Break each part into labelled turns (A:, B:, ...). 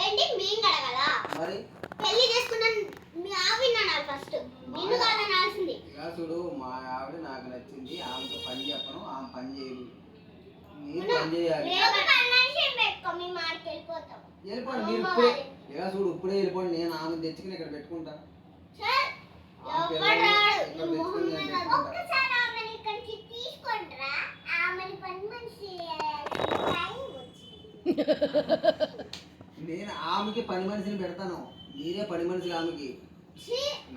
A: ఏంటి మేము అడగాలా మరి పెళ్లి చేసుకున్నాను మీ ఆవిడ ఫస్ట్ నిన్ను కాదనాల్సింది.
B: చూడు మా ఆవిడ నాకు నచ్చింది, ఆమెతో పని చెప్పను, ఆమె పని చేయదు, మీరు పని చేయాలి. వెళ్ళిపోండి మీరు ఇప్పుడే, ఇలా చూడు ఇప్పుడే వెళ్ళిపోండి. నేను ఆమె తెచ్చుకుని ఇక్కడ పెట్టుకుంటా. నేను ఆమెకి పని మనిషిని పెడతాను, మీరే పని మనిషి ఆమెకి.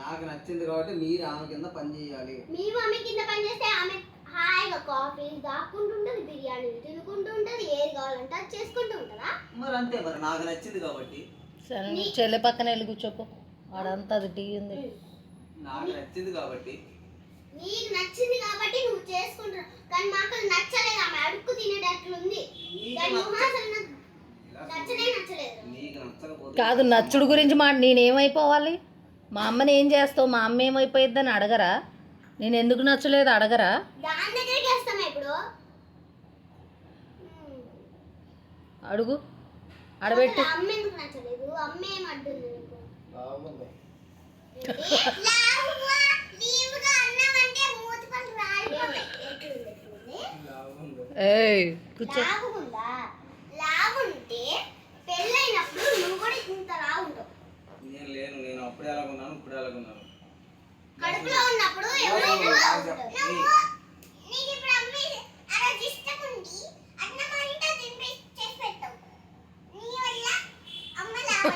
B: నాకు నచ్చింది కాబట్టి మీరు ఆమె కింద పని చేయాలి.
A: మేము ఆమె కింద పని చేస్తే ఆమె హాయిగా కాఫీ దాక్కుంటుంటది, బిర్యానీ తినుకుంటూ ఉంటది, ఏది కావాలంటే అది చేసుకుంటూ ఉంటుందా?
B: మరి అంతే, మరి నాకు నచ్చింది కాబట్టి.
C: సరే చెల్లె పక్కన వెళ్ళి కూర్చోపో, ఆడంతా అది టీ ఉంది.
B: నాకు నచ్చింది కాబట్టి,
A: నీకు నచ్చింది కాబట్టి నువ్వు చేసుకుంటున్నావు. కానీ మాకు నచ్చలేదు, ఆమె అడుక్కు తినేటట్లుంది.
C: కాదు నచ్చుడు గురించి మాట నేనేమైపోవాలి? మా అమ్మని ఏం చేస్తావు, మా అమ్మ ఏమైపోయిద్దని అడగరా? నేను ఎందుకు నచ్చలేదు అడగరా? అడుగు, అడబెట్టు. కూర్చో.
A: పెళ్ళైనప్పుడు నువ్వు కూడా ఇంత లావుంటావు.
B: నేను లేను, నేను అప్పుడు ఎలాగున్నాను ఇప్పుడు ఎలాగున్నాను.
A: కడుపులో ఉన్నప్పుడు ఎవరైనా నీకు ఇప్పుడు అమ్మే అలా ఇష్టముంది అన్న మా ఇంట తినిపి చేసి పెట్టావు. నీ వల్ల అమ్మ లావు